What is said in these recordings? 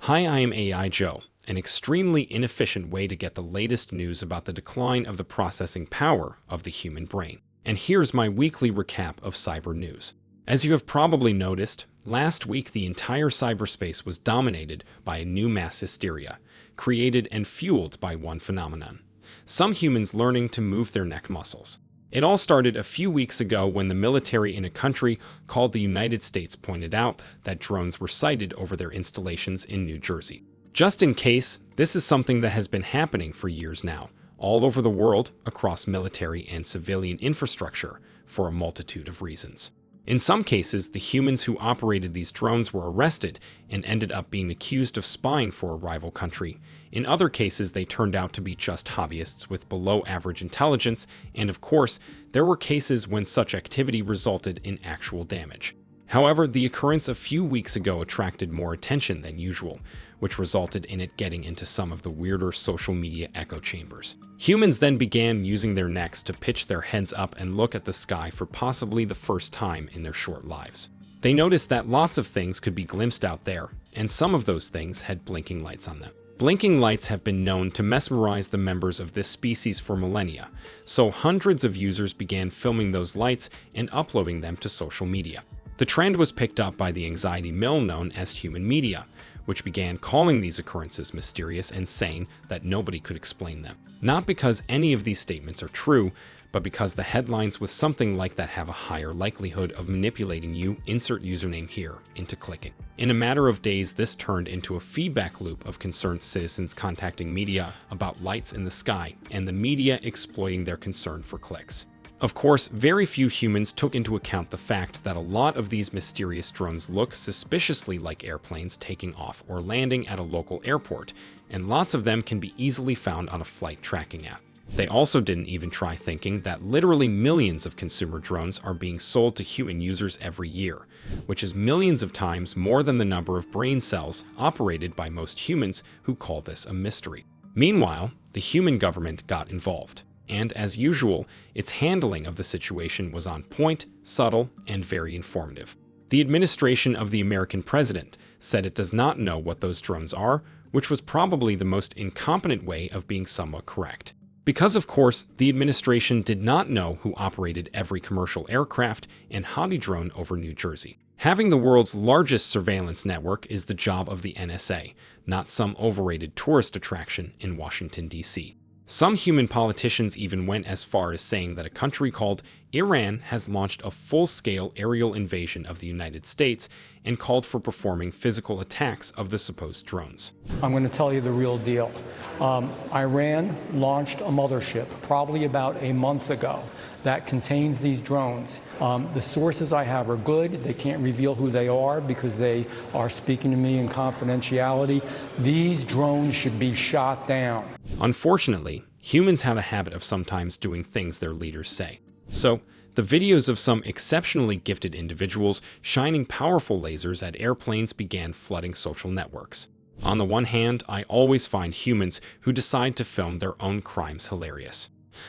Hi, I am AI Joe, an extremely inefficient way to get the latest news about the decline of the processing power of the human brain. And here's my weekly recap of Cybernews. As you have probably noticed, last week the entire cyberspace was dominated by a new mass hysteria, created and fueled by one phenomenon: some humans learning to move their neck muscles. It all started a few weeks ago when the military in a country called the United States pointed out that drones were sighted over their installations in New Jersey. Just in case, this is something that has been happening for years now, all over the world, across military and civilian infrastructure, for a multitude of reasons. In some cases, the humans who operated these drones were arrested and ended up being accused of spying for a rival country. In other cases, they turned out to be just hobbyists with below-average intelligence, and of course, there were cases when such activity resulted in actual damage. However, the occurrence a few weeks ago attracted more attention than usual, which resulted in it getting into some of the weirder social media echo chambers. Humans then began using their necks to pitch their heads up and look at the sky for possibly the first time in their short lives. They noticed that lots of things could be glimpsed out there, and some of those things had blinking lights on them. Blinking lights have been known to mesmerize the members of this species for millennia, so hundreds of users began filming those lights and uploading them to social media. The trend was picked up by the anxiety mill known as human media, which began calling these occurrences mysterious and saying that nobody could explain them. Not because any of these statements are true, but because the headlines with something like that have a higher likelihood of manipulating you, insert username here, into clicking. In a matter of days, this turned into a feedback loop of concerned citizens contacting media about lights in the sky, and the media exploiting their concern for clicks. Of course, very few humans took into account the fact that a lot of these mysterious drones look suspiciously like airplanes taking off or landing at a local airport, and lots of them can be easily found on a flight tracking app. They also didn't even try thinking that literally millions of consumer drones are being sold to human users every year, which is millions of times more than the number of brain cells operated by most humans, who call this a mystery. Meanwhile, the human government got involved. And as usual, its handling of the situation was on point, subtle, and very informative. The administration of the American president said it does not know what those drones are, which was probably the most incompetent way of being somewhat correct. Because, of course, the administration did not know who operated every commercial aircraft and hobby drone over New Jersey. Having the world's largest surveillance network is the job of the NSA, not some overrated tourist attraction in Washington, D.C. Some human politicians even went as far as saying that a country called Iran has launched a full-scale aerial invasion of the United States and called for performing physical attacks of the supposed drones. I'm going to tell you the real deal. Iran launched a mothership probably about a month ago that contains these drones. The sources I have are good. They can't reveal who they are because they are speaking to me in confidentiality. These drones should be shot down. Unfortunately, humans have a habit of sometimes doing things their leaders say. So, the videos of some exceptionally gifted individuals shining powerful lasers at airplanes began flooding social networks. On the one hand, I always find humans who decide to film their own crimes hilarious.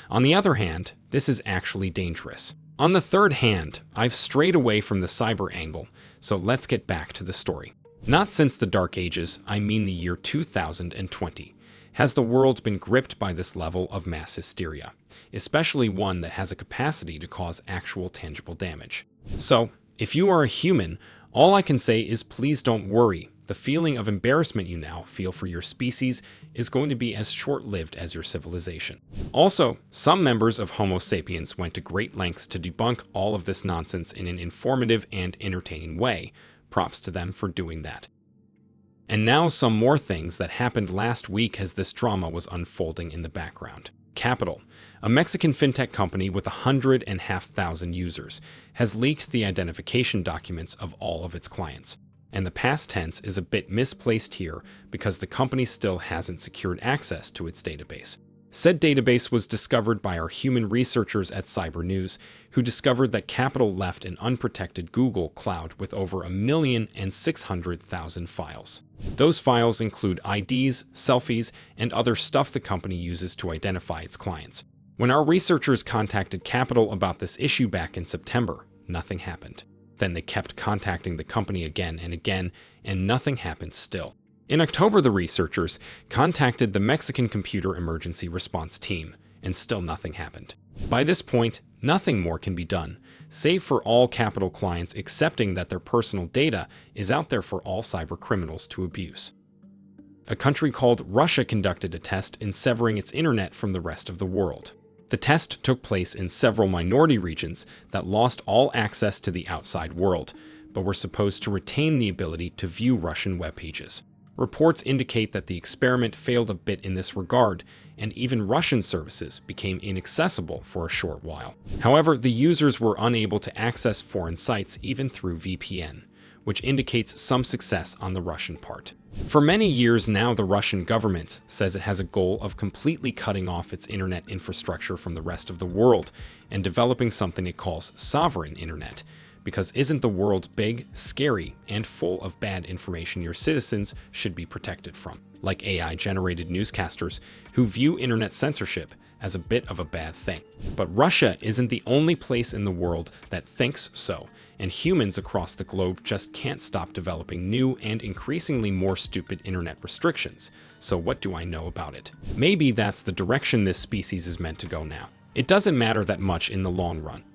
On the other hand, this is actually dangerous. On the third hand, I've strayed away from the cyber angle, so let's get back to the story. Not since the Dark Ages, I mean the year 2020, has the world been gripped by this level of mass hysteria, especially one that has a capacity to cause actual tangible damage. So, if you are a human, all I can say is please don't worry. The feeling of embarrassment you now feel for your species is going to be as short-lived as your civilization. Also, some members of Homo sapiens went to great lengths to debunk all of this nonsense in an informative and entertaining way. Props to them for doing that. And now some more things that happened last week as this drama was unfolding in the background. Kapital, a Mexican fintech company with 100,500 users, has leaked the identification documents of all of its clients. And the past tense is a bit misplaced here because the company still hasn't secured access to its database. Said database was discovered by our human researchers at Cybernews, who discovered that Kapital left an unprotected Google Cloud with over 1,600,000 files. Those files include IDs, selfies, and other stuff the company uses to identify its clients. When our researchers contacted Kapital about this issue back in September, nothing happened. Then they kept contacting the company again and again, and nothing happened still. In October, the researchers contacted the Mexican Computer Emergency Response Team, and still nothing happened. By this point, nothing more can be done, save for all Kapital clients accepting that their personal data is out there for all cyber criminals to abuse. A country called Russia conducted a test in severing its internet from the rest of the world. The test took place in several minority regions that lost all access to the outside world, but were supposed to retain the ability to view Russian web pages. Reports indicate that the experiment failed a bit in this regard, and even Russian services became inaccessible for a short while. However, the users were unable to access foreign sites even through VPN, which indicates some success on the Russian part. For many years now, the Russian government says it has a goal of completely cutting off its internet infrastructure from the rest of the world and developing something it calls sovereign internet. Because isn't the world big, scary, and full of bad information your citizens should be protected from? Like AI-generated newscasters who view internet censorship as a bit of a bad thing. But Russia isn't the only place in the world that thinks so, and humans across the globe just can't stop developing new and increasingly more stupid internet restrictions. So what do I know about it? Maybe that's the direction this species is meant to go now. It doesn't matter that much in the long run.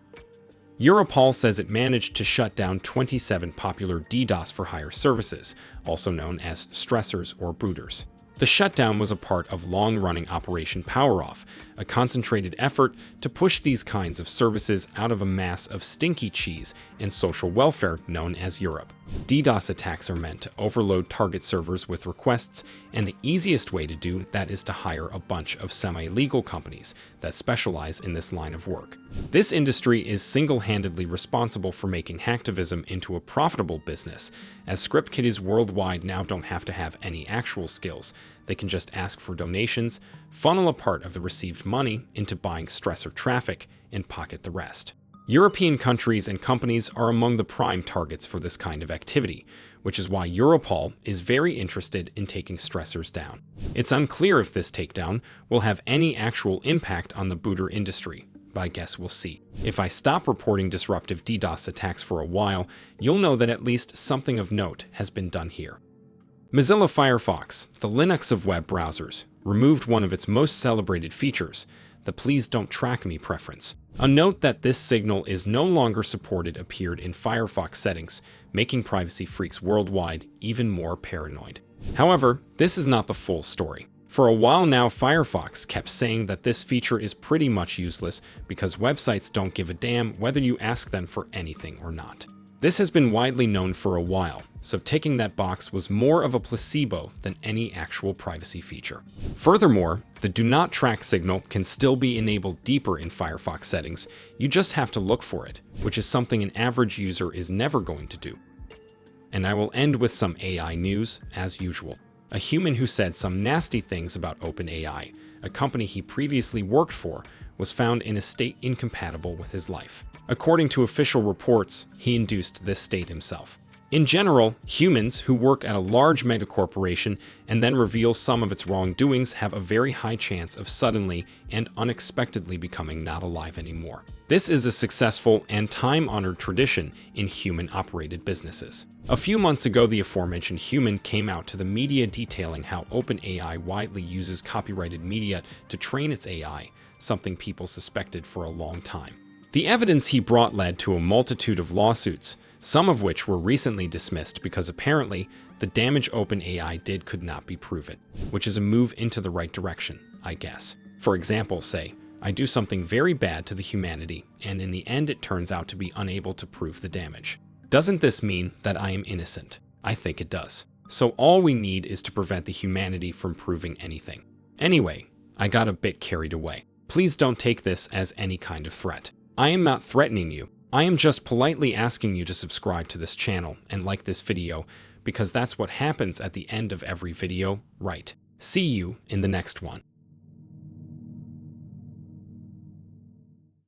Europol says it managed to shut down 27 popular DDoS for hire services, also known as stressors or booters. The shutdown was a part of long-running Operation Power-Off, a concentrated effort to push these kinds of services out of a mass of stinky cheese and social welfare known as Europe. DDoS attacks are meant to overload target servers with requests, and the easiest way to do that is to hire a bunch of semi-legal companies that specialize in this line of work. This industry is single-handedly responsible for making hacktivism into a profitable business, as script kiddies worldwide now don't have to have any actual skills. They can just ask for donations, funnel a part of the received money into buying stressor traffic, and pocket the rest. European countries and companies are among the prime targets for this kind of activity, which is why Europol is very interested in taking stressors down. It's unclear if this takedown will have any actual impact on the booter industry, but I guess we'll see. If I stop reporting disruptive DDoS attacks for a while, you'll know that at least something of note has been done here. Mozilla Firefox, the Linux of web browsers, removed one of its most celebrated features, the Please Don't Track Me preference. A note that this signal is no longer supported appeared in Firefox settings, making privacy freaks worldwide even more paranoid. However, this is not the full story. For a while now, Firefox kept saying that this feature is pretty much useless because websites don't give a damn whether you ask them for anything or not. This has been widely known for a while, so ticking that box was more of a placebo than any actual privacy feature. Furthermore, the Do Not Track signal can still be enabled deeper in Firefox settings. You just have to look for it, which is something an average user is never going to do. And I will end with some AI news, as usual. A human who said some nasty things about OpenAI, a company he previously worked for, was found in a state incompatible with his life. According to official reports, he induced this state himself. In general, humans who work at a large megacorporation and then reveal some of its wrongdoings have a very high chance of suddenly and unexpectedly becoming not alive anymore. This is a successful and time-honored tradition in human-operated businesses. A few months ago, the aforementioned human came out to the media detailing how OpenAI widely uses copyrighted media to train its AI, something people suspected for a long time. The evidence he brought led to a multitude of lawsuits, some of which were recently dismissed because apparently the damage OpenAI did could not be proven, which is a move into the right direction, I guess. For example, say, I do something very bad to the humanity, and in the end it turns out to be unable to prove the damage. Doesn't this mean that I am innocent? I think it does. So all we need is to prevent the humanity from proving anything. Anyway, I got a bit carried away. Please don't take this as any kind of threat. I am not threatening you. I am just politely asking you to subscribe to this channel and like this video, because that's what happens at the end of every video, right? See you in the next one.